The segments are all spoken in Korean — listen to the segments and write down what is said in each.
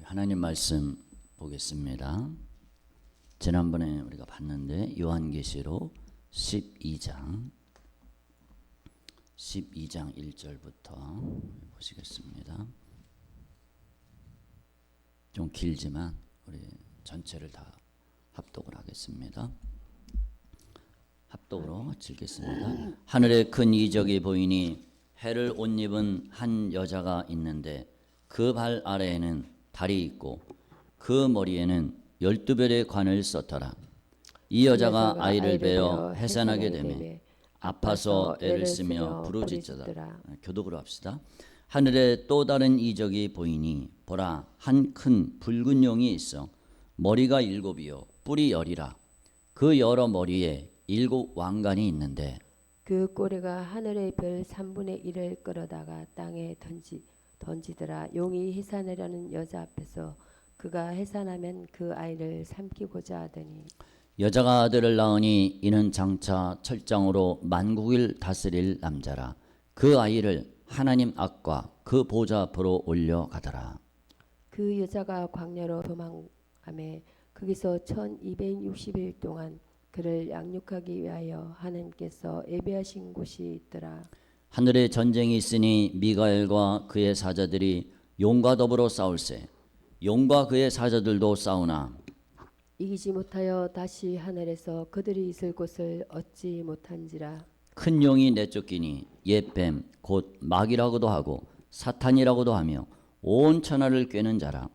하나님 말씀 보겠습니다. 지난번에 우리가 봤는데 요한계시록 12장 1절부터 보시겠습니다. 좀 길지만 우리 전체를 다 합독을 하겠습니다. 합독으로 읽겠습니다. 하늘에 큰 이적이 보이니 해를 옷 입은 한 여자가 있는데 그 발 아래에는 달이 있고 그 머리에는 12별의 관을 썼더라. 이 여자가 아이를 베어 해산하게 되매 아파서 애를 쓰며 부르짖더라. 교독으로 합시다. 하늘에 또 다른 이적이 보이니 보라, 한 큰 붉은 용이 있어 머리가 7이요 뿔이 10이라. 그 여러 머리에 7 왕관이 있는데 그 꼬리가 하늘의 별 3분의 1을 끌어다가 땅에 던지더라. 용이 해산하려는 여자 앞에서 그가 해산하면 그 아이를 삼키고자 하더니 여자가 아들을 낳으니 이는 장차 철장으로 만국을 다스릴 남자라. 그 아이를 하나님 앞과 그 보좌 앞으로 올려가더라. 그 여자가 광야로 도망하매 거기서 1260일 동안 그를 양육하기 위하여 하나님께서 예비하신 곳이 있더라. 하늘에 전쟁이 있으니 미가엘과 그의 사자들이 용과 더불어 싸울세. 용과 그의 사자들도 싸우나 이기지 못하여 다시 하늘에서 그들이 있을 곳을 얻지 못한지라. 큰 용이 내쫓기니 옛 뱀 곧 마귀라고도 하고 사탄이라고도 하며 온 천하를 꿰는 자라.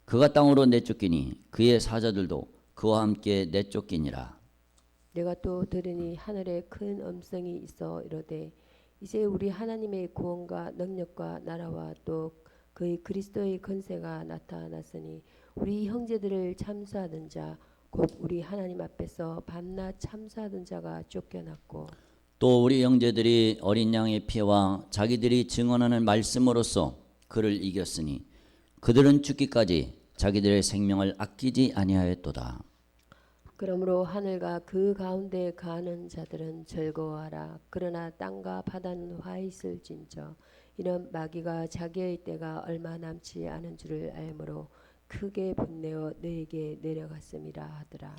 그가 땅으로 내쫓기니 그의 사자들도 그와 함께 내쫓기니라. 내가 또 들으니 하늘에 큰 음성이 있어 이르되 이제 우리 하나님의 구원과 능력과 나라와 또 그의 그리스도의 권세가 나타났으니 우리 형제들을 참수하던 자 곧 우리 하나님 앞에서 밤낮 참수하던 자가 쫓겨났고 또 우리 형제들이 어린 양의 피와 자기들이 증언하는 말씀으로써 그를 이겼으니 그들은 죽기까지 자기들의 생명을 아끼지 아니하였도다. 그러므로 하늘과 그 가운데 가는 자들은 즐거워하라. 그러나 땅과 바다는 화 있을진저 이는 마귀가 자기의 때가 얼마 남지 않은 줄을 알므로 크게 분내어 너에게 내려갔음이라 하더라.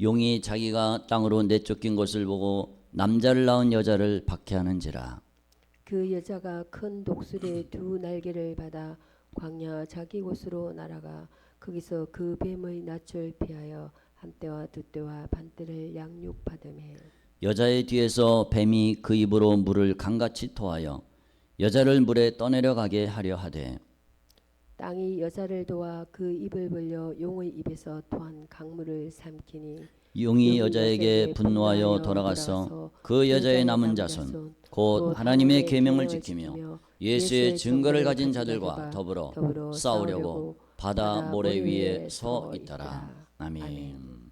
용이 자기가 땅으로 내쫓긴 것을 보고 남자를 낳은 여자를 박해하는지라. 그 여자가 큰 독수리의 2 날개를 받아 광야 자기 곳으로 날아가 거기서 그 뱀의 낯을 피하여 한때와 두때와 반때를 양육받으매 여자의 뒤에서 뱀이 그 입으로 물을 강같이 토하여 여자를 물에 떠내려가게 하려 하되 땅이 여자를 도와 그 입을 벌려 용의 입에서 토한 강물을 삼키니 용이 여자에게 분노하여 돌아가서 그 여자의 남은 자손 곧 하나님의 계명을 지키며 예수의 증거를 가진 자들과 더불어 싸우려고 바다 모래 위에 서 있더라. 아멘.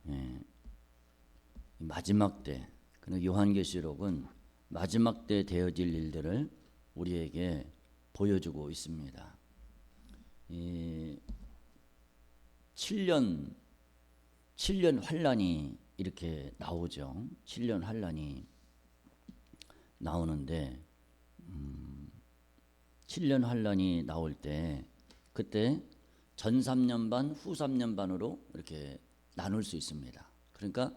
예. 마지막 때, 요한계시록은 마지막 때 되어질 일들을 우리에게 보여주고 있습니다. 이 7년 환란이 이렇게 나오죠. 7년 환란이 나오는데 7년 환란이 나올 때 그때 전 3년 반, 후 3년 반으로 이렇게 나눌 수 있습니다. 그러니까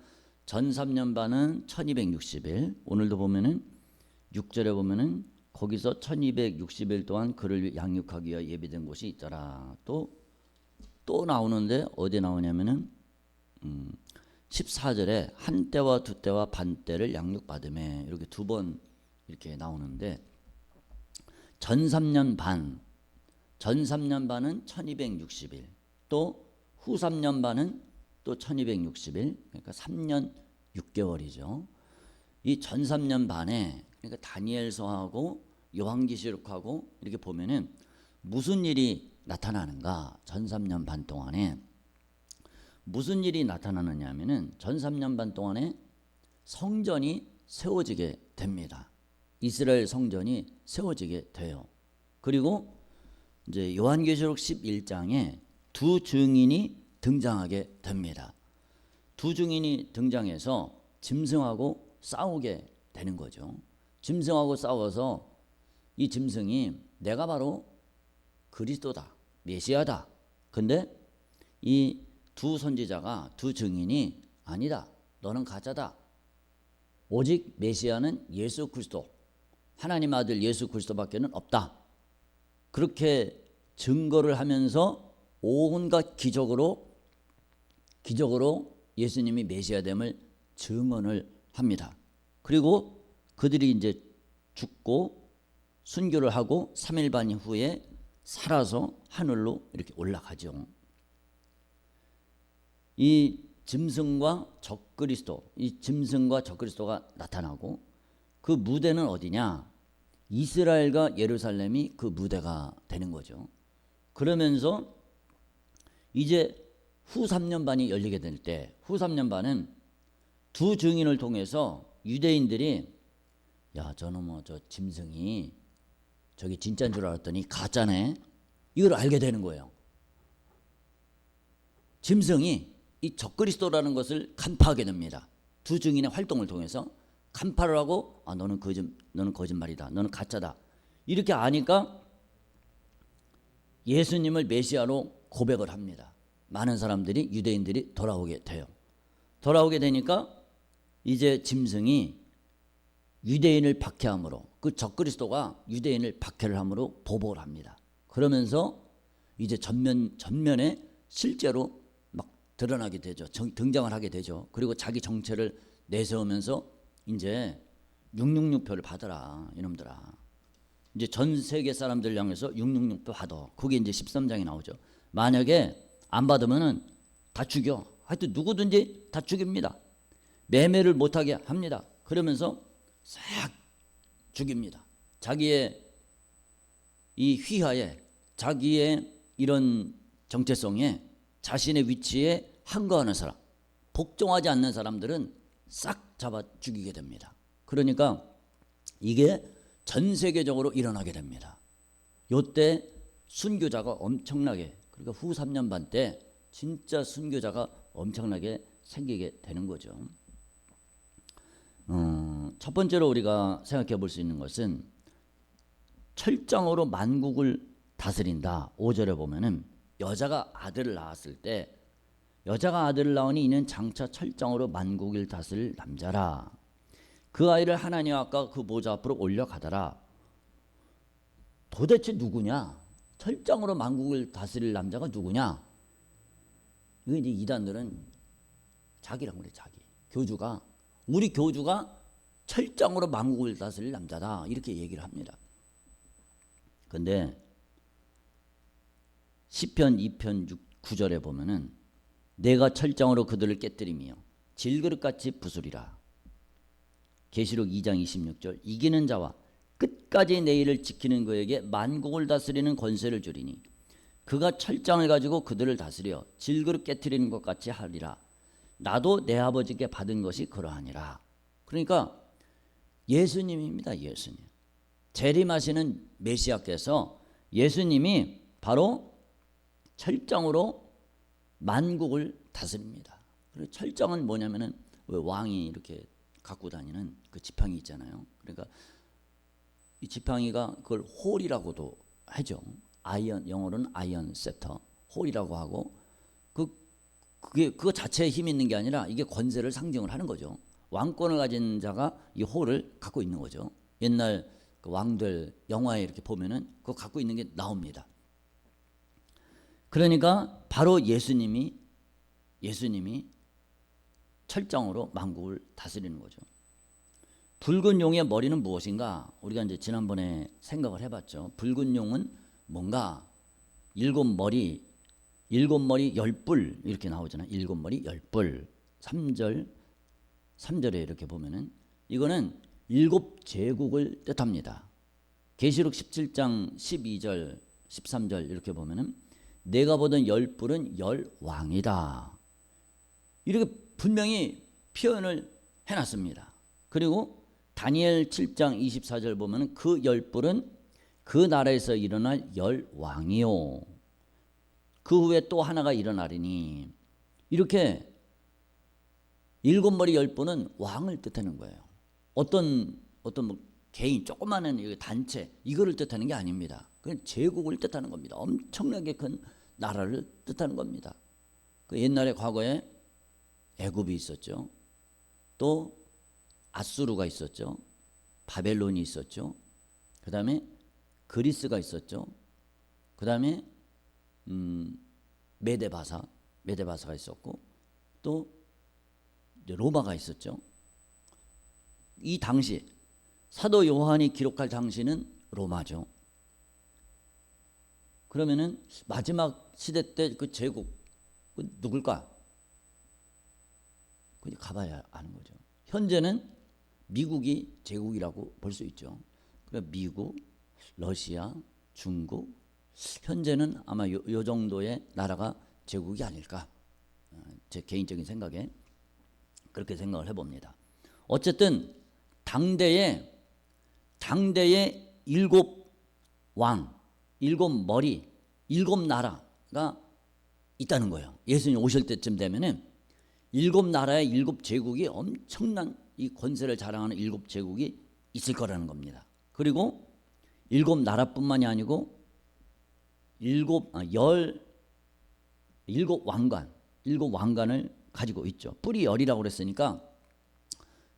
전 3년 반은 1260일, 오늘도 보면은 6절에 보면은 거기서 1260일 동안 그를 양육하기 위해 예비된 곳이 있더라. 또 나오는데 어디 나오냐면은 14절에 한 때와 두 때와 반 때를 양육받음에 이렇게 2번 이렇게 나오는데 전 3년 반은 1260일, 또 후 3년 반은 또 1260일, 그러니까 3년 6개월이죠. 이 전 3년 반에 그러니까 다니엘서하고 요한계시록하고 이렇게 보면은 무슨 일이 나타나는가? 전 3년 반 동안에 무슨 일이 나타나느냐 하면은 전 3년 반 동안에 성전이 세워지게 됩니다. 이스라엘 성전이 세워지게 돼요. 그리고 이제 요한계시록 11장에 2 증인이 등장하게 됩니다. 2 증인이 등장해서 짐승하고 싸우게 되는 거죠. 짐승하고 싸워서 이 짐승이 내가 바로 그리스도다, 메시아다. 근데 이 두 선지자가, 두 증인이 아니다. 너는 가짜다. 오직 메시아는 예수 그리스도, 하나님 아들 예수 그리스도밖에는 없다. 그렇게 증거를 하면서 온갖 기적으로 예수님이 메시아됨을 증언을 합니다. 그리고 그들이 이제 죽고 순교를 하고 3일 반 후에 살아서 하늘로 이렇게 올라가죠. 이 짐승과 적그리스도가 나타나고 그 무대는 어디냐? 이스라엘과 예루살렘이 그 무대가 되는 거죠. 그러면서 이제 후 3년 반이 열리게 될 때, 후 3년 반은 두 증인을 통해서 유대인들이 야, 저놈 저 짐승이 저기 진짜인 줄 알았더니 가짜네. 이걸 알게 되는 거예요. 짐승이 이 적그리스도라는 것을 간파하게 됩니다. 두 증인의 활동을 통해서 간파를 하고 너는 거짓말이다. 너는 가짜다. 이렇게 아니까 예수님을 메시아로 고백을 합니다. 많은 사람들이, 유대인들이 돌아오게 돼요. 돌아오게 되니까 이제 짐승이 유대인을 박해함으로, 그 적그리스도가 유대인을 박해를 함으로 보복을 합니다. 그러면서 이제 전면에 실제로 막 드러나게 되죠. 등장을 하게 되죠. 그리고 자기 정체를 내세우면서 이제 666표를 받아라 이놈들아. 이제 전 세계 사람들 향해서 666표 받아. 그게 이제 13장에 나오죠. 만약에 안 받으면은 다 죽여. 하여튼 누구든지 다 죽입니다. 매매를 못하게 합니다. 그러면서 싹 죽입니다. 자기의 이 휘하에, 자기의 이런 정체성에, 자신의 위치에 항거하는 사람, 복종하지 않는 사람들은 싹 잡아 죽이게 됩니다. 그러니까 이게 전 세계적으로 일어나게 됩니다. 요때 순교자가 엄청나게, 그러니까 후 3년 반 때 진짜 순교자가 엄청나게 생기게 되는 거죠. 첫 번째로 우리가 생각해 볼 수 있는 것은 철장으로 만국을 다스린다. 5절에 보면은 여자가 아들을 낳았을 때, 여자가 아들을 낳으니 이는 장차 철장으로 만국을 다스릴 남자라. 그 아이를 하나님 앞과 그 보좌 앞으로 올려가더라. 도대체 누구냐? 철장으로 만국을 다스릴 남자가 누구냐? 이거 이제 이단들은 자기라고 그래. 자기 교주가, 우리 교주가 철장으로 만국을 다스릴 남자다 이렇게 얘기를 합니다. 근데 시편 2편 9절에 보면은 내가 철장으로 그들을 깨뜨리며 질그릇같이 부수리라. 계시록 2장 26절 이기는 자와 끝까지 내 일을 지키는 그에게 만국을 다스리는 권세를 주리니 그가 철장을 가지고 그들을 다스려 질그릇 깨뜨리는 것 같이 하리라. 나도 내 아버지께 받은 것이 그러하니라. 그러니까 예수님입니다. 예수님. 재림하시는 메시아께서 예수님이 바로 철장으로 만국을 다스립니다. 그리고 철장은 뭐냐면은 왜 왕이 이렇게 갖고 다니는 그 지팡이 있잖아요. 그러니까 이 지팡이가 그걸 홀이라고도 하죠. 아이언, 영어로는 아이언 셉터, 홀이라고 하고 그거 자체에 힘이 있는 게 아니라 이게 권세를 상징을 하는 거죠. 왕권을 가진 자가 이 홀을 갖고 있는 거죠. 옛날 그 왕들 영화에 이렇게 보면은 그거 갖고 있는 게 나옵니다. 그러니까 바로 예수님이 철장으로 만국을 다스리는 거죠. 붉은 용의 머리는 무엇인가? 우리가 이제 지난번에 생각을 해봤죠. 붉은 용은 뭔가 일곱 머리 10뿔 이렇게 나오잖아요. 일곱 머리 10뿔. 3절에 이렇게 보면은 이거는 일곱 제국을 뜻합니다. 계시록 17장 12절 13절 이렇게 보면은 내가 보던 10뿔은 10왕이다. 이렇게 분명히 표현을 해놨습니다. 그리고 다니엘 7장 24절 보면은 그 10뿔은 그 나라에서 일어날 10왕이요. 그 후에 또 하나가 일어나리니. 이렇게 일곱 머리 10뿔은 왕을 뜻하는 거예요. 어떤 뭐 개인 조그마한 단체 이거를 뜻하는 게 아닙니다. 그건 제국을 뜻하는 겁니다. 엄청나게 큰 나라를 뜻하는 겁니다. 그 옛날에 과거에 애굽이 있었죠. 또 아수르가 있었죠. 바벨론이 있었죠. 그 다음에 그리스가 있었죠. 그 다음에 메데바사가 있었고, 또 로마가 있었죠. 이 당시 사도 요한이 기록할 당시는 로마죠. 그러면은 마지막 시대 때 그 제국 누굴까? 그냥 가봐야 아는 거죠. 현재는 미국이 제국이라고 볼 수 있죠. 그러니까 미국, 러시아, 중국, 현재는 아마 요 정도의 나라가 제국이 아닐까. 제 개인적인 생각에 그렇게 생각을 해봅니다. 어쨌든 당대에 일곱 왕, 일곱 머리, 일곱 나라가 있다는 거예요. 예수님 오실 때쯤 되면은 일곱 나라의 일곱 제국이 엄청난 이 권세를 자랑하는 일곱 제국이 있을 거라는 겁니다. 그리고 일곱 나라뿐만이 아니고 일곱 왕관을 가지고 있죠. 뿔이 열이라고 그랬으니까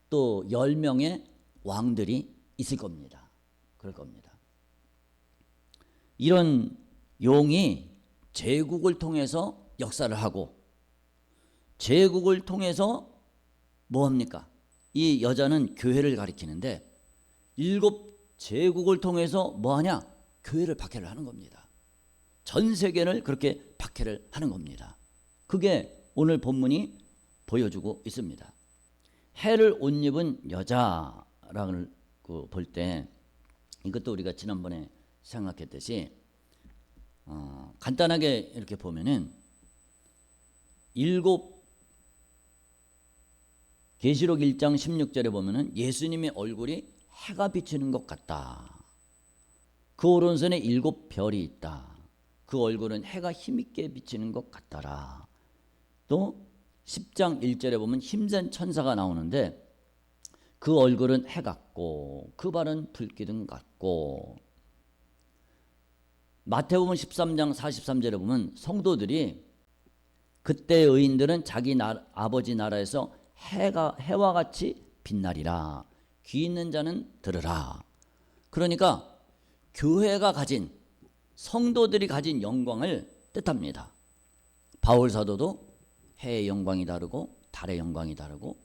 또 10명의 왕들이 있을 겁니다. 그럴 겁니다. 이런 용이 제국을 통해서 역사를 하고, 제국을 통해서 뭐 합니까? 이 여자는 교회를 가리키는데, 일곱 제국을 통해서 뭐 하냐? 교회를 박해를 하는 겁니다. 전 세계를 그렇게 박해를 하는 겁니다. 그게 오늘 본문이 보여주고 있습니다. 해를 옷 입은 여자라고 볼 때, 이것도 우리가 지난번에 생각했듯이 간단하게 이렇게 보면은 계시록 1장 16절에 보면은 예수님의 얼굴이 해가 비치는 것 같다. 그 오른손에 일곱 별이 있다. 그 얼굴은 해가 힘있게 비치는 것 같더라. 또 10장 1절에 보면 힘센 천사가 나오는데 그 얼굴은 해 같고 그 발은 불기둥 같고, 마태복음 13장 43절에 보면 성도들이 그때 의인들은 자기 아버지 나라에서 해와 같이 빛나리라. 귀 있는 자는 들으라. 그러니까 교회가 가진, 성도들이 가진 영광을 뜻합니다. 바울 사도도 해의 영광이 다르고 달의 영광이 다르고,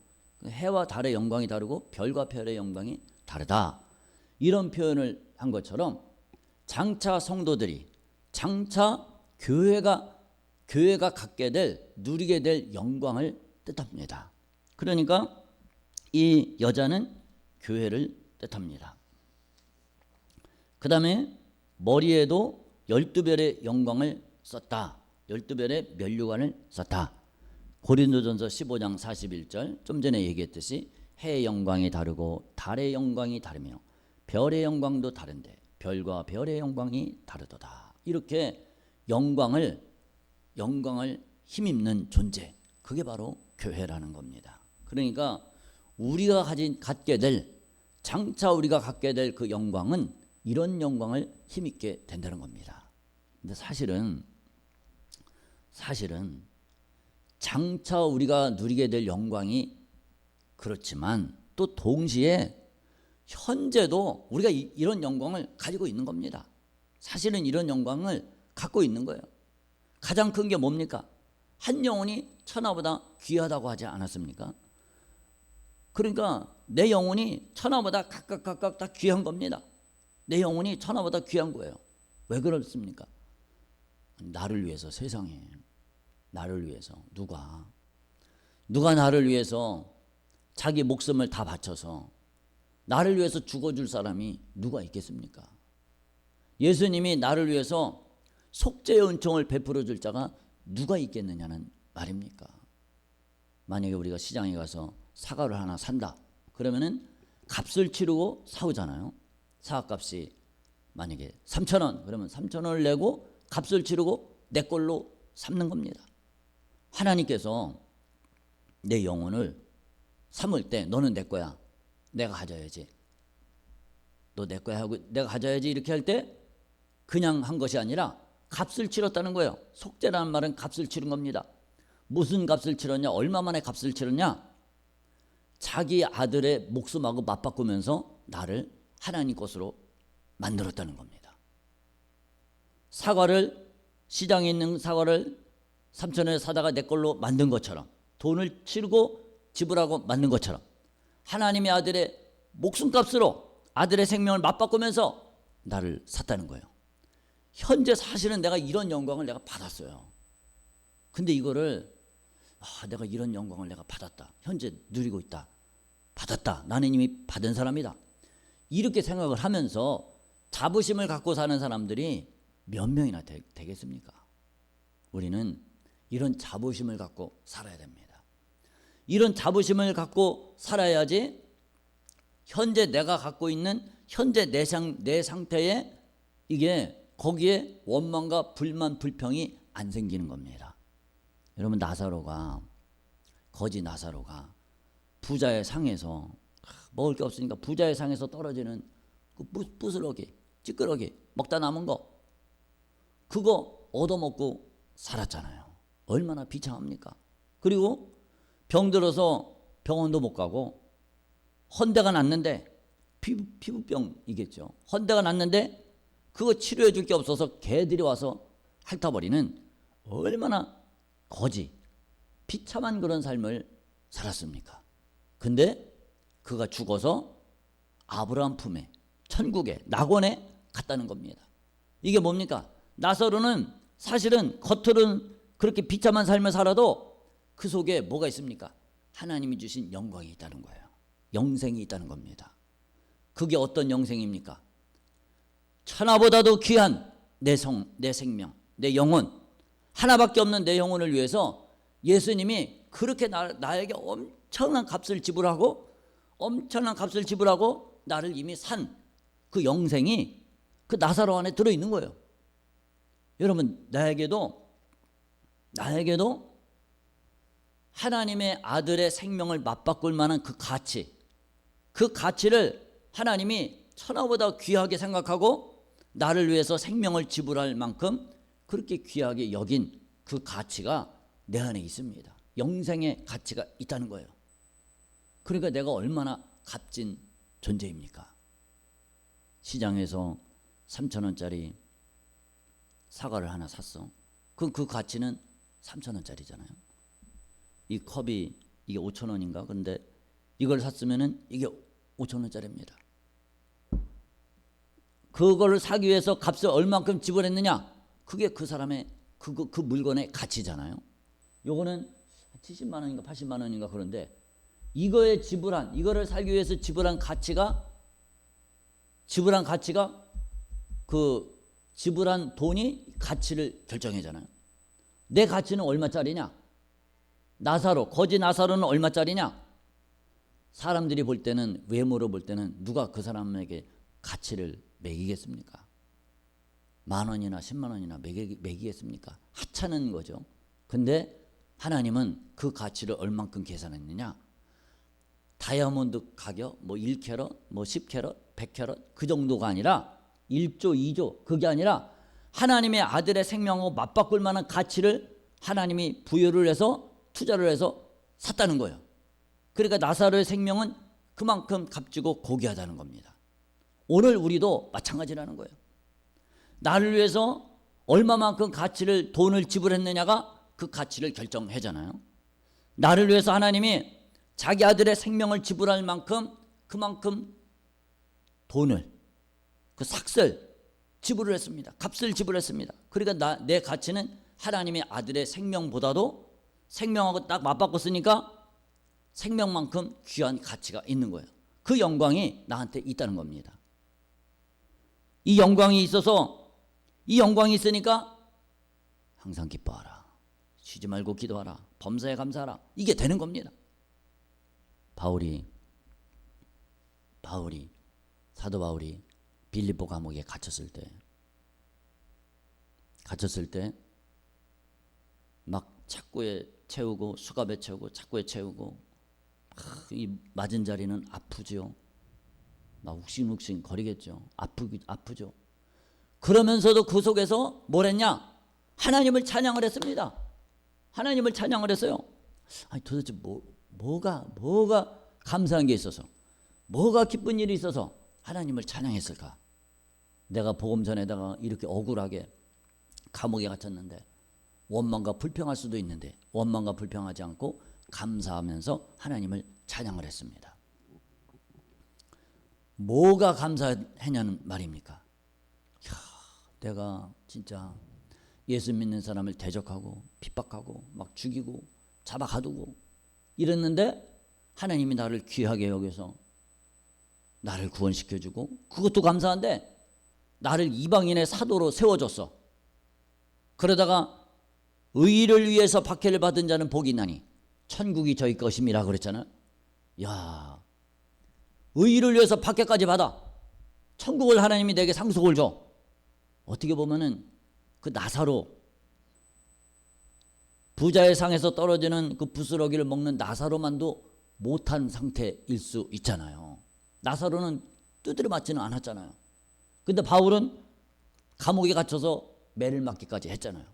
해와 달의 영광이 다르고 별과 별의 영광이 다르다, 이런 표현을 한 것처럼 장차 성도들이, 장차 교회가 갖게 될, 누리게 될 영광을 뜻합니다. 그러니까 이 여자는 교회를 뜻합니다. 그 다음에 머리에도 12별의 영광을 썼다. 12별의 면류관을 썼다. 고린도전서 15장 41절, 좀 전에 얘기했듯이 해의 영광이 다르고 달의 영광이 다르며 별의 영광도 다른데 별과 별의 영광이 다르도다. 이렇게 영광을 힘입는 존재, 그게 바로 교회라는 겁니다. 그러니까 장차 우리가 갖게 될 그 영광은 이런 영광을 힘있게 된다는 겁니다. 근데 사실은 장차 우리가 누리게 될 영광이 그렇지만 또 동시에 현재도 우리가 이런 영광을 가지고 있는 겁니다. 사실은 이런 영광을 갖고 있는 거예요. 가장 큰 게 뭡니까? 한 영혼이 천하보다 귀하다고 하지 않았습니까? 그러니까 내 영혼이 천하보다 각각 다 귀한 겁니다. 내 영혼이 천하보다 귀한 거예요. 왜 그렇습니까? 나를 위해서, 세상에 나를 위해서 누가 나를 위해서 자기 목숨을 다 바쳐서 나를 위해서 죽어줄 사람이 누가 있겠습니까? 예수님이 나를 위해서 속죄의 은총을 베풀어 줄 자가 누가 있겠느냐는 말입니까? 만약에 우리가 시장에 가서 사과를 하나 산다 그러면은 값을 치르고 사오잖아요. 사과값이 만약에 3,000원 그러면 3,000원을 내고 값을 치르고 내 걸로 삼는 겁니다. 하나님께서 내 영혼을 삼을 때 너는 내 거야, 내가 가져야지, 너 내 거야 하고 내가 가져야지, 이렇게 할 때 그냥 한 것이 아니라 값을 치렀다는 거예요. 속죄라는 말은 값을 치른 겁니다. 무슨 값을 치렀냐? 얼마 만에 값을 치렀냐? 자기 아들의 목숨하고 맞바꾸면서 나를 하나님 것으로 만들었다는 겁니다. 사과를, 시장에 있는 사과를 3,000원에 사다가 내 걸로 만든 것처럼, 돈을 치르고 지불하고 만든 것처럼 하나님의 아들의 목숨값으로 아들의 생명을 맞바꾸면서 나를 샀다는 거예요. 현재 사실은 내가 이런 영광을 내가 받았어요. 근데 이거를 내가 이런 영광을 내가 받았다. 현재 누리고 있다. 받았다. 나는 이미 받은 사람이다. 이렇게 생각을 하면서 자부심을 갖고 사는 사람들이 몇 명이나 되겠습니까? 우리는 이런 자부심을 갖고 살아야 됩니다. 이런 자부심을 갖고 살아야지 현재 내가 갖고 있는 현재 내 상태에 이게 거기에 원망과 불만, 불평이 안 생기는 겁니다. 여러분, 거지 나사로가 부자의 상에서 먹을 게 없으니까 부자의 상에서 떨어지는 그 부스러기, 찌끄러기, 먹다 남은 거, 그거 얻어먹고 살았잖아요. 얼마나 비참합니까? 그리고 병들어서 병원도 못 가고, 헌대가 났는데, 피부병이겠죠. 헌대가 났는데 그거 치료해 줄 게 없어서 개들이 와서 핥아버리는 얼마나 거지, 비참한 그런 삶을 살았습니까? 근데 그가 죽어서 아브라함 품에, 천국에, 낙원에 갔다는 겁니다. 이게 뭡니까? 나사로는 사실은 겉으로는 그렇게 비참한 삶을 살아도 그 속에 뭐가 있습니까? 하나님이 주신 영광이 있다는 거예요. 영생이 있다는 겁니다. 그게 어떤 영생입니까? 천하보다도 귀한 내 생명, 내 영혼, 하나밖에 없는 내 영혼을 위해서 예수님이 그렇게 나에게 엄청난 값을 지불하고 나를 이미 산 그 영생이 그 나사로 안에 들어있는 거예요. 여러분, 나에게도 하나님의 아들의 생명을 맞바꿀 만한 그 가치를 하나님이 천하보다 귀하게 생각하고 나를 위해서 생명을 지불할 만큼 그렇게 귀하게 여긴 그 가치가 내 안에 있습니다. 영생의 가치가 있다는 거예요. 그러니까 내가 얼마나 값진 존재입니까? 시장에서 3,000원짜리 사과를 하나 샀어. 그 가치는 3,000원짜리잖아요. 이 컵이 이게 5,000원인가? 근데 이걸 샀으면은 이게 5,000원짜리입니다. 그거를 사기 위해서 값을 얼만큼 지불했느냐? 그게 그 사람의 그 물건의 가치잖아요. 요거는 70만 원인가 80만 원인가 그런데 이거를 살기 위해서 지불한 가치가 그 지불한 돈이 가치를 결정하잖아요. 내 가치는 얼마짜리냐? 거지 나사로는 얼마짜리냐? 사람들이 볼 때는, 외모로 볼 때는 누가 그 사람에게 가치를 매기겠습니까? 10,000원이나 10만 원이나 매기겠습니까? 하찮은 거죠. 근데 하나님은 그 가치를 얼만큼 계산했느냐? 다이아몬드 가격 1캐럿, 10캐럿, 100캐럿 그 정도가 아니라 1조, 2조 그게 아니라 하나님의 아들의 생명하고 맞바꿀 만한 가치를 하나님이 부여를 해서 투자를 해서 샀다는 거예요. 그러니까 나사로의 생명은 그만큼 값지고 고귀하다는 겁니다. 오늘 우리도 마찬가지라는 거예요. 나를 위해서 얼마만큼 돈을 지불했느냐가 그 가치를 결정하잖아요. 나를 위해서 하나님이 자기 아들의 생명을 지불할 만큼 그만큼 돈을, 그 삭슬 지불을 했습니다. 값을 지불했습니다. 그러니까 내 가치는 하나님의 아들의 생명보다도, 생명하고 딱 맞바꿨으니까 생명만큼 귀한 가치가 있는 거예요. 그 영광이 나한테 있다는 겁니다. 이 영광이 있으니까 항상 기뻐하라, 쉬지 말고 기도하라, 범사에 감사하라, 이게 되는 겁니다. 사도 바울이 빌립보 감옥에 갇혔을 때 막 착고에 채우고 수갑에 채우고 착고에 채우고 이 맞은 자리는 아프죠. 막 욱신욱신 거리겠죠. 아프죠. 그러면서도 그 속에서 뭘 했냐? 하나님을 찬양을 했습니다. 하나님을 찬양을 했어요. 아니 도대체 뭐가 감사한 게 있어서, 뭐가 기쁜 일이 있어서 하나님을 찬양했을까? 내가 복음전에다가 이렇게 억울하게 감옥에 갇혔는데 원망과 불평할 수도 있는데 원망과 불평하지 않고 감사하면서 하나님을 찬양을 했습니다. 뭐가 감사했냐는 말입니까? 내가 진짜 예수 믿는 사람을 대적하고 핍박하고 막 죽이고 잡아가두고 이랬는데 하나님이 나를 귀하게 여겨서 나를 구원시켜주고, 그것도 감사한데 나를 이방인의 사도로 세워줬어. 그러다가 의를 위해서 박해를 받은 자는 복이 있나니 천국이 저희 것임이라 그랬잖아요. 야, 의를 위해서 박해까지 받아 천국을 하나님이 내게 상속을 줘. 어떻게 보면은 그 나사로, 부자의 상에서 떨어지는 그 부스러기를 먹는 나사로만도 못한 상태일 수 있잖아요. 나사로는 두드려 맞지는 않았잖아요. 근데 바울은 감옥에 갇혀서 매를 맞기까지 했잖아요.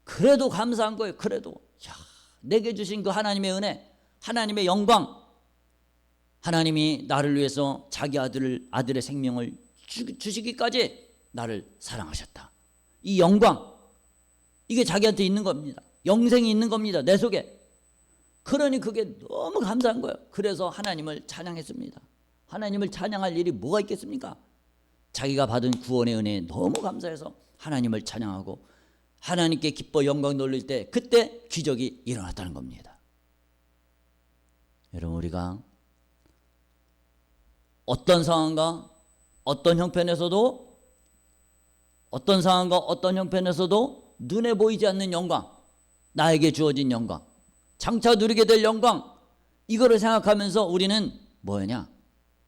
그래도 감사한 거예요. 그래도 내게 주신 그 하나님의 은혜, 하나님의 영광, 하나님이 나를 위해서 자기 아들의 생명을 주시기까지 나를 사랑하셨다. 이 영광, 이게 자기한테 있는 겁니다. 영생이 있는 겁니다. 내 속에. 그러니 그게 너무 감사한 거예요. 그래서 하나님을 찬양했습니다. 하나님을 찬양할 일이 뭐가 있겠습니까? 자기가 받은 구원의 은혜에 너무 감사해서 하나님을 찬양하고 하나님께 기뻐 영광 돌릴 때 그때 기적이 일어났다는 겁니다. 여러분, 우리가 어떤 상황과 어떤 형편에서도 눈에 보이지 않는 영광, 나에게 주어진 영광, 장차 누리게 될 영광, 이거를 생각하면서 우리는 뭐냐?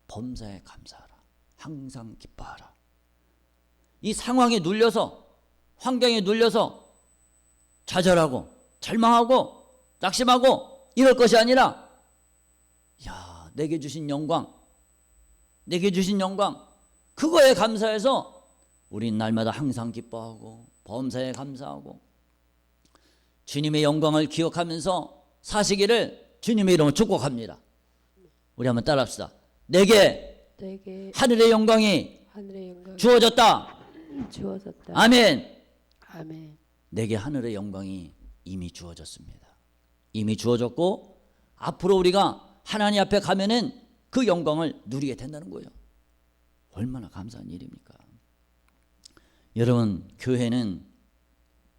범사에 감사하라. 항상 기뻐하라. 이 상황에 눌려서, 환경에 눌려서 좌절하고 절망하고 낙심하고 이럴 것이 아니라, 내게 주신 영광, 그거에 감사해서 우린 날마다 항상 기뻐하고 범사에 감사하고 주님의 영광을 기억하면서 사시기를 주님의 이름으로 축복합니다. 우리 한번 따라합시다. 내게 하늘의 영광이 주어졌다. 아멘. 내게 하늘의 영광이 이미 주어졌습니다. 이미 주어졌고 앞으로 우리가 하나님 앞에 가면은 그 영광을 누리게 된다는 거예요. 얼마나 감사한 일입니까? 여러분, 교회는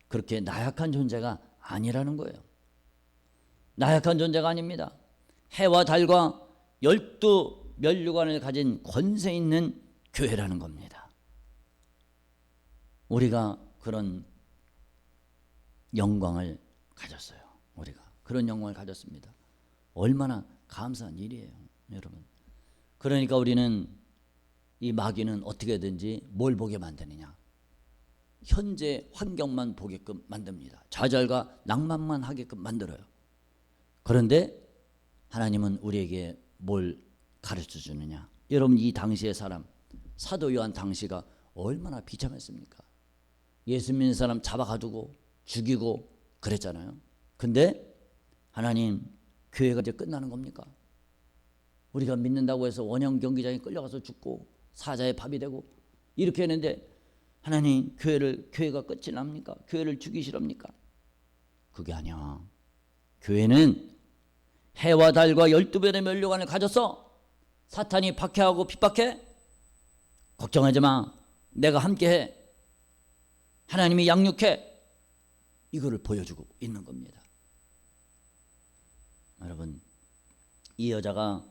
그렇게 나약한 존재가 아니라는 거예요. 나약한 존재가 아닙니다. 해와 달과 12면류관을 가진 권세 있는 교회라는 겁니다. 우리가 그런 영광을 가졌어요. 우리가 그런 영광을 가졌습니다. 얼마나 감사한 일이에요, 여러분. 그러니까 우리는 이 마귀는 어떻게든지 뭘 보게 만드느냐? 현재 환경만 보게끔 만듭니다. 좌절과 낭만만 하게끔 만들어요. 그런데 하나님은 우리에게 뭘 가르쳐 주느냐? 여러분, 이 당시의 사람, 사도 요한 당시가 얼마나 비참했습니까? 예수 믿는 사람 잡아가두고 죽이고 그랬잖아요. 근데 하나님, 교회가 이제 끝나는 겁니까? 우리가 믿는다고 해서 원형 경기장에 끌려가서 죽고 사자의 밥이 되고 이렇게 했는데 하나님, 교회가 끝이 납니까? 교회를 죽이시렵니까? 그게 아니야. 교회는 해와 달과 12변의 면류관을 가져서 사탄이 박해하고 핍박해? 걱정하지 마. 내가 함께해. 하나님이 양육해. 이거를 보여주고 있는 겁니다. 여러분, 이 여자가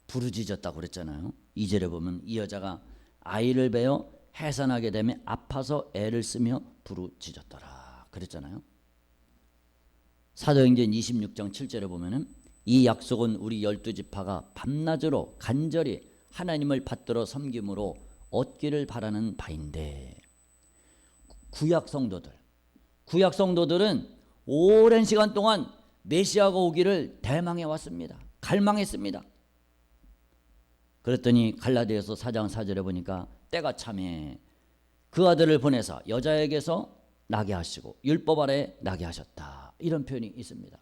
부르짖었다고 그랬잖아요. 2절에 보면 이 여자가 아이를 베어 해산하게 되면 아파서 애를 쓰며 부르짖었더라 그랬잖아요. 사도행전 26장 7절에 보면은 이 약속은 우리 12지파가 밤낮으로 간절히 하나님을 받들어 섬김으로 얻기를 바라는 바인데, 구약 성도들은 오랜 시간 동안 메시아가 오기를 대망해 왔습니다. 갈망했습니다. 그랬더니 갈라디아서 4장 4절에 보니까 때가 참에 그 아들을 보내사 여자에게서 나게 하시고 율법 아래 나게 하셨다. 이런 표현이 있습니다.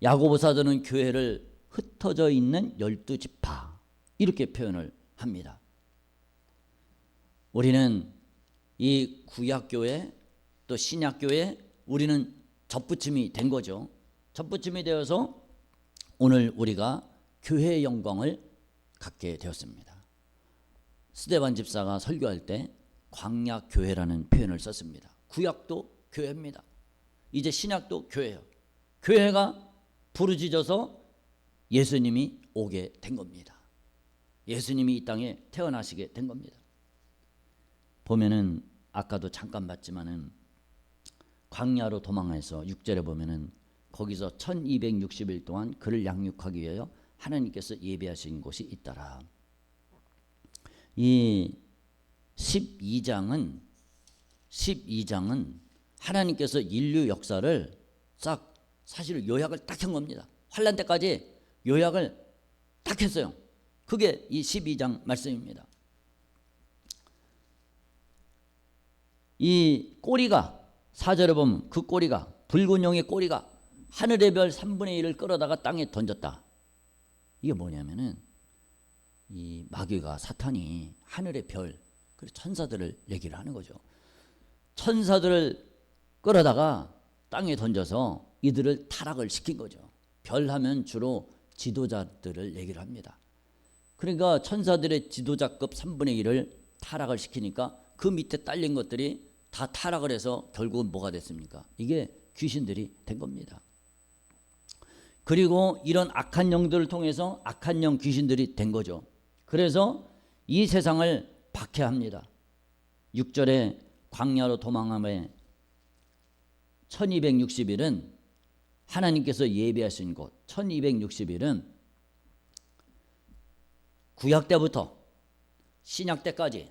야고보 사도는 교회를 흩어져 있는 12지파 이렇게 표현을 합니다. 우리는 이 구약교회 또 신약교회 우리는 접붙임이 된 거죠. 접붙임이 되어서 오늘 우리가 교회의 영광을 갖게 되었습니다. 스데반 집사가 설교할 때 광야교회라는 표현을 썼습니다. 구약도 교회입니다. 이제 신약도 교회예요. 교회가 부르짖어서 예수님이 오게 된 겁니다. 예수님이 이 땅에 태어나시게 된 겁니다. 보면은 아까도 잠깐 봤지만은 광야로 도망해서 6절에 보면은 거기서 1260일 동안 그를 양육하기 위하여 하나님께서 예비하신 곳이 있더라. 이 12장은 하나님께서 인류 역사를 싹 사실 요약을 딱 한 겁니다. 환란 때까지 요약을 딱 했어요. 그게 이 12장 말씀입니다. 이 꼬리가 4절에 보면 그 꼬리가 붉은 용의 꼬리가 하늘의 별 3분의 1을 끌어다가 땅에 던졌다. 이게 뭐냐면은 이 마귀가 사탄이 하늘의 별 그리고 천사들을 얘기를 하는 거죠. 천사들을 끌어다가 땅에 던져서 이들을 타락을 시킨 거죠. 별 하면 주로 지도자들을 얘기를 합니다. 그러니까 천사들의 지도자급 3분의 1을 타락을 시키니까 그 밑에 딸린 것들이 다 타락을 해서 결국은 뭐가 됐습니까? 이게 귀신들이 된 겁니다. 그리고 이런 악한 영들을 통해서 악한 영 귀신들이 된 거죠. 그래서 이 세상을 박해합니다. 6절에 광야로 도망함에 1260일은 하나님께서 예비하신 곳 1260일은 구약 때부터 신약 때까지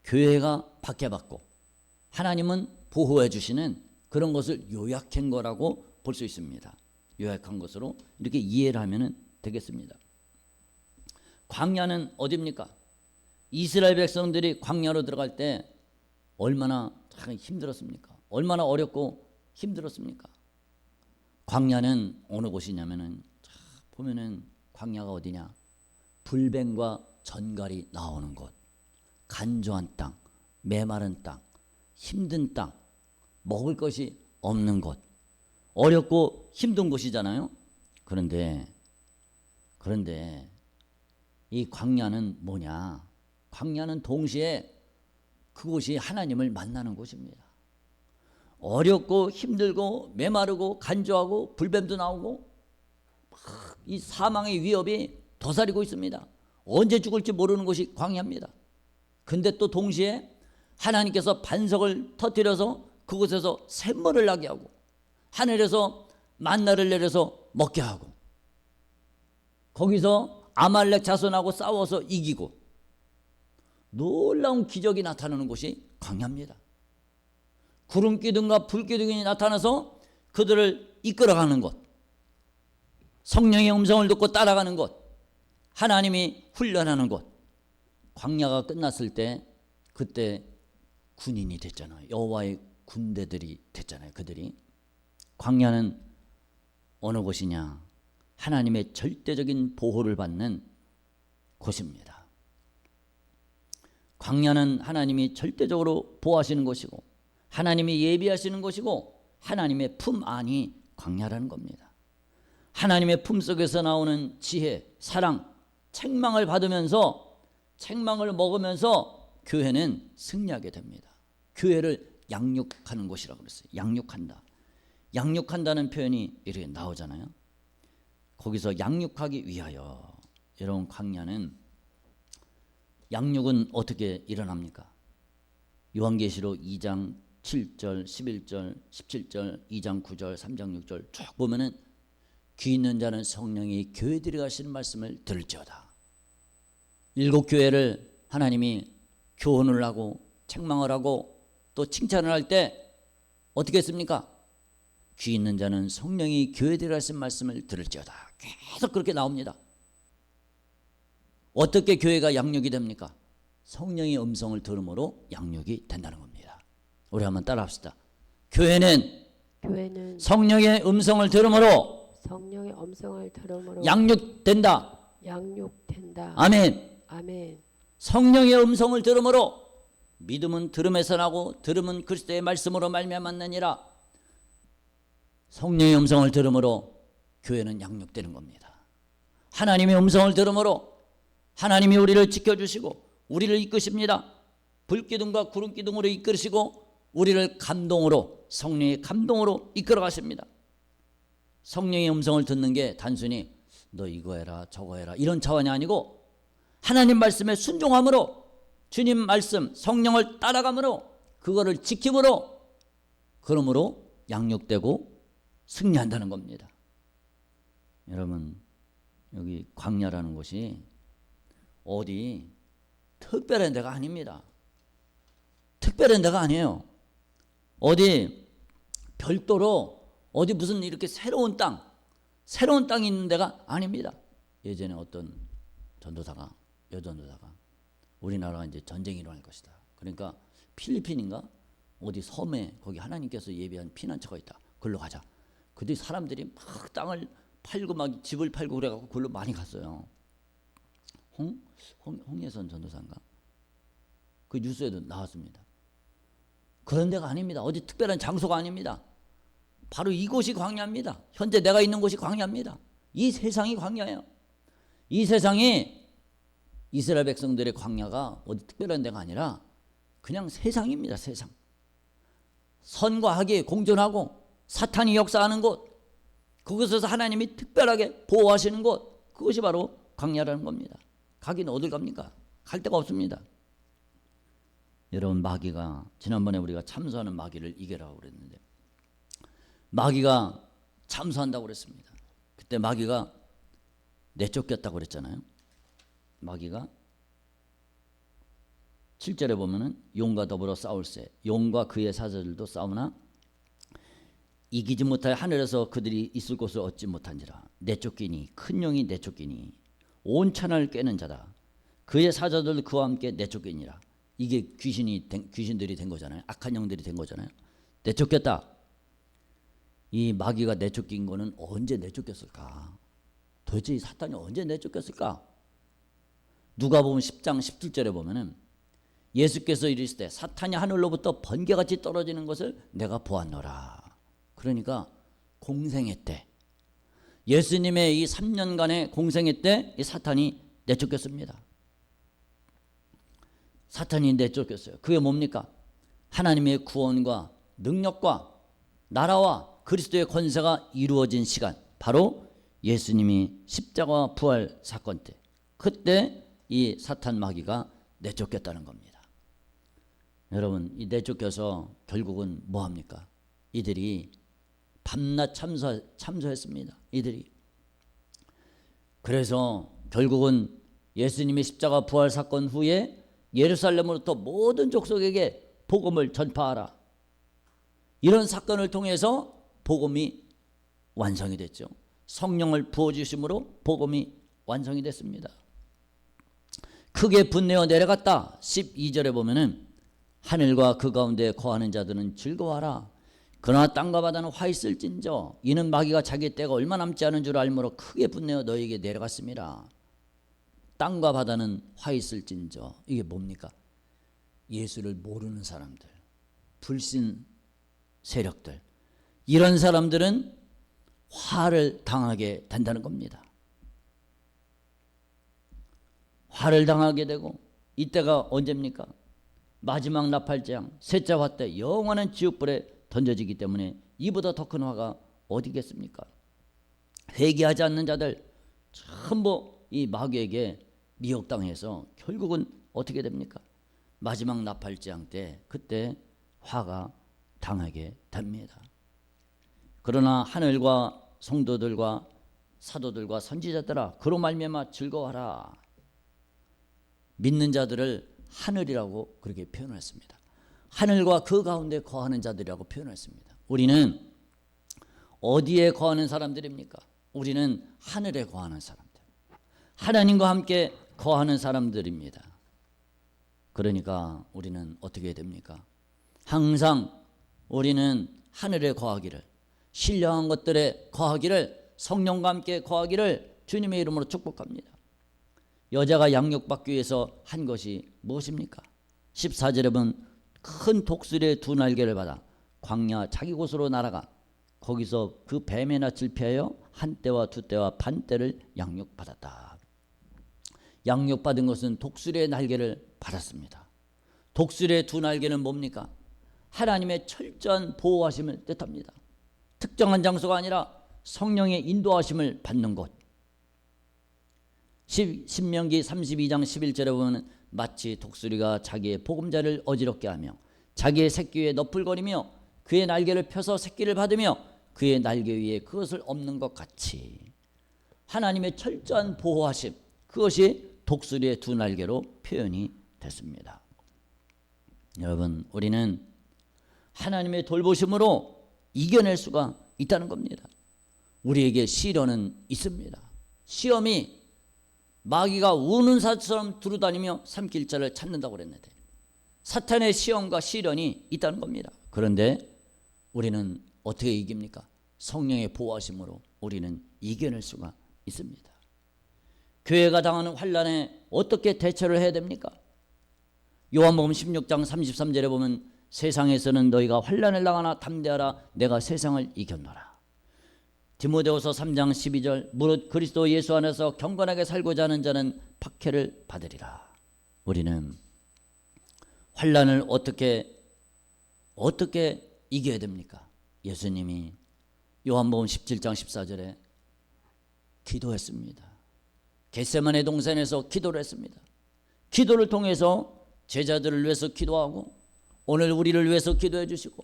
교회가 박해받고 하나님은 보호해 주시는 그런 것을 요약한 거라고 볼 수 있습니다. 요약한 것으로 이렇게 이해를 하면 되겠습니다. 광야는 어디입니까? 이스라엘 백성들이 광야로 들어갈 때 얼마나 힘들었습니까? 얼마나 어렵고 힘들었습니까? 광야는 어느 곳이냐면은 보면은 광야가 어디냐? 불뱀과 전갈이 나오는 곳, 간조한 땅, 메마른 땅, 힘든 땅, 먹을 것이 없는 곳, 어렵고 힘든 곳이잖아요. 그런데 이 광야는 뭐냐? 광야는 동시에 그곳이 하나님을 만나는 곳입니다. 어렵고 힘들고 메마르고 간조하고 불뱀도 나오고 이 사망의 위협이 도사리고 있습니다. 언제 죽을지 모르는 곳이 광야입니다. 근데 또 동시에 하나님께서 반석을 터뜨려서 그곳에서 샘물을 나게 하고 하늘에서 만나를 내려서 먹게 하고 거기서 아말렉 자손하고 싸워서 이기고 놀라운 기적이 나타나는 곳이 광야입니다. 구름 기둥과 불 기둥이 나타나서 그들을 이끌어가는 곳, 성령의 음성을 듣고 따라가는 곳, 하나님이 훈련하는 곳. 광야가 끝났을 때 그때 군인이 됐잖아요. 여호와의 군대들이 됐잖아요. 그들이. 광야는 어느 곳이냐? 하나님의 절대적인 보호를 받는 곳입니다. 광야는 하나님이 절대적으로 보호하시는 곳이고 하나님이 예비하시는 곳이고 하나님의 품 안이 광야라는 겁니다. 하나님의 품속에서 나오는 지혜, 사랑, 책망을 받으면서 책망을 먹으면서 교회는 승리하게 됩니다. 교회를 양육하는 곳이라고 그랬어요. 양육한다. 양육한다는 표현이 이렇게 나오잖아요. 거기서 양육하기 위하여. 여러분, 광야는 양육은 어떻게 일어납니까? 요한계시록 2장 7절, 11절, 17절, 2장 9절, 3장 6절 쭉 보면은 귀 있는 자는 성령이 교회들이 가시는 말씀을 들을지어다. 7 교회를 하나님이 교훈을 하고 책망을 하고 또 칭찬을 할 때 어떻게 했습니까? 귀 있는 자는 성령이 교회들이 가시는 말씀을 들을지어다. 계속 그렇게 나옵니다. 어떻게 교회가 양육이 됩니까? 성령의 음성을 들음으로 양육이 된다는 겁니다. 우리 한번 따라합시다. 교회는 성령의 음성을 들음으로 성령의 음성을 들음으로 양육된다. 아멘. 성령의 음성을 들음으로 믿음은 들음에서 나고 들음은 그리스도의 말씀으로 말미암았느니라. 성령의 음성을 들음으로 교회는 양육되는 겁니다. 하나님의 음성을 들음으로 하나님이 우리를 지켜주시고 우리를 이끄십니다. 불기둥과 구름기둥으로 이끄시고 우리를 감동으로, 성령의 감동으로 이끌어 가십니다. 성령의 음성을 듣는 게 단순히 너 이거 해라 저거 해라 이런 차원이 아니고 하나님 말씀에 순종함으로, 주님 말씀 성령을 따라감으로, 그거를 지킴으로, 그러므로 양육되고 승리한다는 겁니다. 여러분, 여기 광야라는 곳이 어디 특별한 데가 아닙니다. 특별한 데가 아니에요. 어디 별도로 어디 무슨 이렇게 새로운 땅이 있는 데가 아닙니다. 예전에 어떤 전도사가, 여전도사가 우리나라가 이제 전쟁이 일어날 것이다. 그러니까 필리핀인가 어디 섬에 거기 하나님께서 예비한 피난처가 있다. 그걸로 가자. 그때 사람들이 막 땅을 팔고 막 집을 팔고 그래갖고 그걸로 많이 갔어요. 홍예선 전도사인가? 그 뉴스에도 나왔습니다. 그런 데가 아닙니다. 어디 특별한 장소가 아닙니다. 바로 이곳이 광야입니다. 현재 내가 있는 곳이 광야입니다. 이 세상이 광야예요. 이 세상이 이스라엘 백성들의 광야가 어디 특별한 데가 아니라 그냥 세상입니다. 세상. 선과 악이 공존하고 사탄이 역사하는 곳, 그곳에서 하나님이 특별하게 보호하시는 곳, 그것이 바로 광야라는 겁니다. 가긴 어딜 갑니까? 갈 데가 없습니다. 여러분, 마귀가 지난번에 우리가 참수하는 마귀를 이겨라고 그랬는데 마귀가 참수한다고 그랬습니다. 그때 마귀가 내쫓겼다고 그랬잖아요. 마귀가 7절에 보면은 용과 더불어 싸울세 용과 그의 사자들도 싸우나 이기지 못하여 하늘에서 그들이 있을 곳을 얻지 못한지라. 내쫓기니 큰 용이 내쫓기니 온 천하를 꿰는 자다. 그의 사자들도 그와 함께 내쫓기니라. 이게 귀신들이 된 거잖아요. 악한 영들이 된 거잖아요. 내쫓겼다. 이 마귀가 내쫓긴 거는 언제 내쫓겼을까? 도대체 이 사탄이 언제 내쫓겼을까? 누가복음 10장 17절에 보면은 예수께서 이르시되 사탄이 하늘로부터 번개같이 떨어지는 것을 내가 보았노라. 그러니까 공생애 때, 예수님의 이 3년간의 공생애 때 이 사탄이 내쫓겼습니다. 사탄이 내쫓겼어요. 그게 뭡니까? 하나님의 구원과 능력과 나라와 그리스도의 권세가 이루어진 시간, 바로 예수님이 십자가와 부활 사건 때, 그때 이 사탄 마귀가 내쫓겼다는 겁니다. 여러분, 이 내쫓겨서 결국은 뭐합니까? 이들이 밤낮 참소했습니다. 이들이. 그래서 결국은 예수님의 십자가 부활 사건 후에 예루살렘으로부터 모든 족속에게 복음을 전파하라. 이런 사건을 통해서 복음이 완성이 됐죠. 성령을 부어주심으로 복음이 완성이 됐습니다. 크게 분내어 내려갔다. 12절에 보면은 하늘과 그 가운데 거하는 자들은 즐거워하라. 그러나 땅과 바다는 화 있을진저 이는 마귀가 자기 때가 얼마 남지 않은 줄 알므로 크게 분내어 너희에게 내려갔습니다. 땅과 바다는 화 있을진저, 이게 뭡니까? 예수를 모르는 사람들, 불신 세력들, 이런 사람들은 화를 당하게 된다는 겁니다. 화를 당하게 되고, 이때가 언제입니까? 마지막 나팔장, 셋째 화 때 영원한 지옥불에 던져지기 때문에 이보다 더 큰 화가 어디겠습니까? 회개하지 않는 자들 전부 이 마귀에게 미혹당해서 결국은 어떻게 됩니까? 마지막 나팔장 때 그때 화가 당하게 됩니다. 그러나 하늘과 성도들과 사도들과 선지자들아 그로 말미암아 즐거워하라. 믿는 자들을 하늘이라고 그렇게 표현했습니다. 하늘과 그 가운데 거하는 자들이라고 표현했습니다. 우리는 어디에 거하는 사람들입니까? 우리는 하늘에 거하는 사람들. 하나님과 함께 거하는 사람들입니다. 그러니까 우리는 어떻게 해야 됩니까? 항상 우리는 하늘에 거하기를, 신령한 것들에 거하기를, 성령과 함께 거하기를 주님의 이름으로 축복합니다. 여자가 양육받기 위해서 한 것이 무엇입니까? 14절에 보면 큰 독수리의 두 날개를 받아 광야 자기 곳으로 날아가 거기서 그 뱀의 낯을 피하여 한 때와 두 때와 반 때를 양육받았다. 양육받은 것은 독수리의 날개를 받았습니다. 독수리의 두 날개는 뭡니까? 하나님의 철저한 보호하심을 뜻합니다. 특정한 장소가 아니라 성령의 인도하심을 받는 곳. 신명기 32장 11절에 보면 마치 독수리가 자기의 보금자를 어지럽게 하며 자기의 새끼 위에 너풀거리며 그의 날개를 펴서 새끼를 받으며 그의 날개 위에 그것을 엎는 것 같이 하나님의 철저한 보호하심, 그것이 독수리의 두 날개로 표현이 됐습니다. 여러분, 우리는 하나님의 돌보심으로 이겨낼 수가 있다는 겁니다. 우리에게 시련은 있습니다. 시험이 마귀가 우는 사처럼 두루다니며 삼킬 자를 찾는다고 그랬는데 사탄의 시험과 시련이 있다는 겁니다. 그런데 우리는 어떻게 이깁니까? 성령의 보호하심으로 우리는 이겨낼 수가 있습니다. 교회가 당하는 환난에 어떻게 대처를 해야 됩니까? 요한복음 16장 33절에 보면 세상에서는 너희가 환난을 당하나 담대하라, 내가 세상을 이겼노라. 디모데후서 3장 12절 무릇 그리스도 예수 안에서 경건하게 살고자 하는 자는 박해를 받으리라. 우리는 환난을 어떻게 이겨야 됩니까? 예수님이 요한복음 17장 14절에 기도했습니다. 겟세마네 동산에서 기도를 했습니다. 기도를 통해서 제자들을 위해서 기도하고 오늘 우리를 위해서 기도해 주시고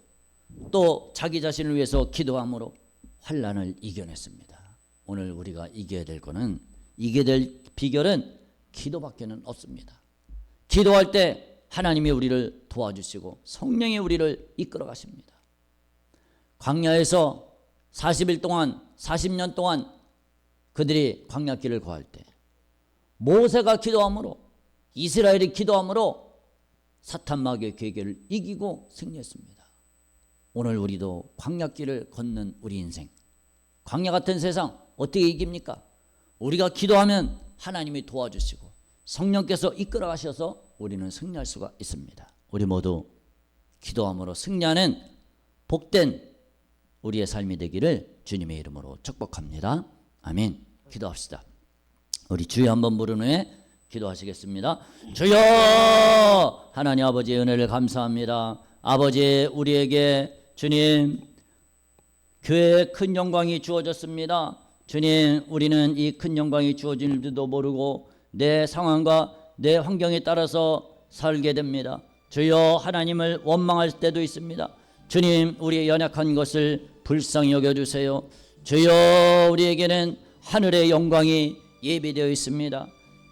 또 자기 자신을 위해서 기도함으로 환난을 이겨냈습니다. 오늘 우리가 이겨야 될 거는, 이겨야 될 비결은 기도밖에는 없습니다. 기도할 때 하나님이 우리를 도와주시고 성령이 우리를 이끌어 가십니다. 광야에서 40일 동안 40년 동안 그들이 광야길을 거할 때 모세가 기도함으로, 이스라엘이 기도함으로 사탄 마귀의 계계를 이기고 승리했습니다. 오늘 우리도 광야길을 걷는 우리 인생, 광야 같은 세상 어떻게 이깁니까? 우리가 기도하면 하나님이 도와주시고 성령께서 이끌어 가셔서 우리는 승리할 수가 있습니다. 우리 모두 기도함으로 승리하는 복된 우리의 삶이 되기를 주님의 이름으로 축복합니다. 아멘. 기도합시다. 우리 주여 한번 부른 후에 기도하시겠습니다. 주여! 하나님 아버지의 은혜를 감사합니다. 아버지, 우리에게 주님 교회에 큰 영광이 주어졌습니다. 주님, 우리는 이 큰 영광이 주어진 줄도 모르고 내 상황과 내 환경에 따라서 살게 됩니다. 주여, 하나님을 원망할 때도 있습니다. 주님, 우리의 연약한 것을 불쌍히 여겨주세요. 주여, 우리에게는 하늘의 영광이 예비되어 있습니다.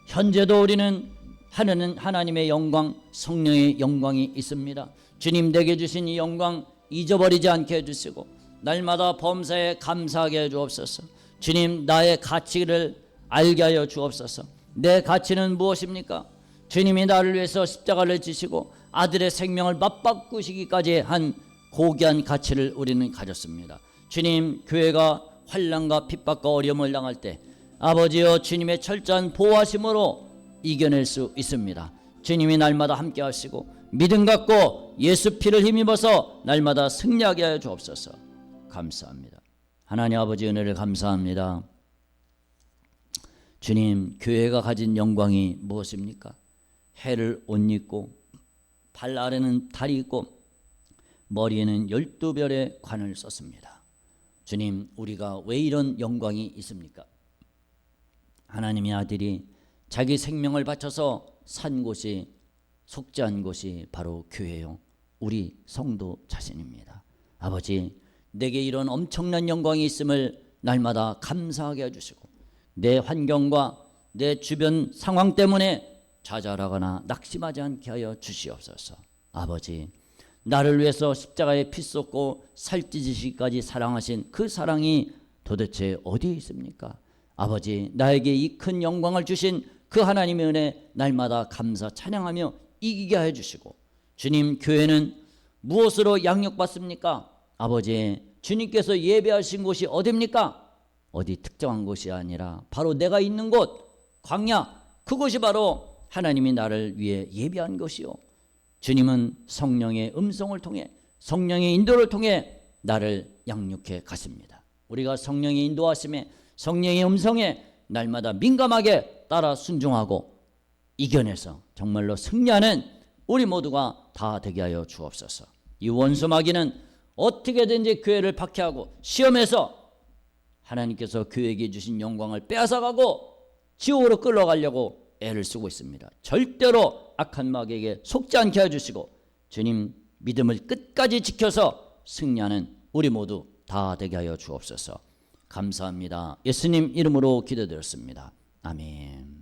현재도 우리는 하나님의 영광, 성령의 영광이 있습니다. 주님, 내게 주신 이 영광 잊어버리지 않게 해주시고 날마다 범사에 감사하게 해 주옵소서. 주님, 나의 가치를 알게 하여 주옵소서. 내 가치는 무엇입니까? 주님이 나를 위해서 십자가를 지시고 아들의 생명을 맞바꾸시기까지 한 고귀한 가치를 우리는 가졌습니다. 주님, 교회가 환난과 핍박과 어려움을 당할 때 아버지여 주님의 철저한 보호하심으로 이겨낼 수 있습니다. 주님이 날마다 함께 하시고 믿음 갖고 예수 피를 힘입어서 날마다 승리하게 하여 주옵소서. 감사합니다. 하나님 아버지 은혜를 감사합니다. 주님, 교회가 가진 영광이 무엇입니까? 해를 옷 입고 발 아래는 달이 있고 머리에는 12별의 관을 썼습니다. 주님, 우리가 왜 이런 영광이 있습니까? 하나님의 아들이 자기 생명을 바쳐서 산 곳이, 속죄한 곳이 바로 교회요, 우리 성도 자신입니다. 아버지, 내게 이런 엄청난 영광이 있음을 날마다 감사하게 해주시고 내 환경과 내 주변 상황 때문에 좌절하거나 낙심하지 않게 하여 주시옵소서. 아버지, 나를 위해서 십자가에 피 쏟고 살찌지시기까지 사랑하신 그 사랑이 도대체 어디에 있습니까? 아버지, 나에게 이 큰 영광을 주신 그 하나님의 은혜 날마다 감사 찬양하며 이기게 해주시고, 주님, 교회는 무엇으로 양육받습니까? 아버지, 주님께서 예배하신 곳이 어디입니까? 어디 특정한 곳이 아니라 바로 내가 있는 곳, 광야, 그곳이 바로 하나님이 나를 위해 예배한 것이요, 주님은 성령의 음성을 통해, 성령의 인도를 통해 나를 양육해 가십니다. 우리가 성령의 인도하심에, 성령의 음성에 날마다 민감하게 따라 순종하고 이겨내서 정말로 승리하는 우리 모두가 다 되게 하여 주옵소서. 이 원수 마귀는 어떻게든지 교회를 박해하고 시험해서 하나님께서 교회에게 주신 영광을 빼앗아가고 지옥으로 끌어가려고 애를 쓰고 있습니다. 절대로 악한 마귀에게 속지 않게 해주시고, 주님 믿음을 끝까지 지켜서 승리하는 우리 모두 다 되게 하여 주옵소서. 감사합니다. 예수님 이름으로 기도드렸습니다. 아멘.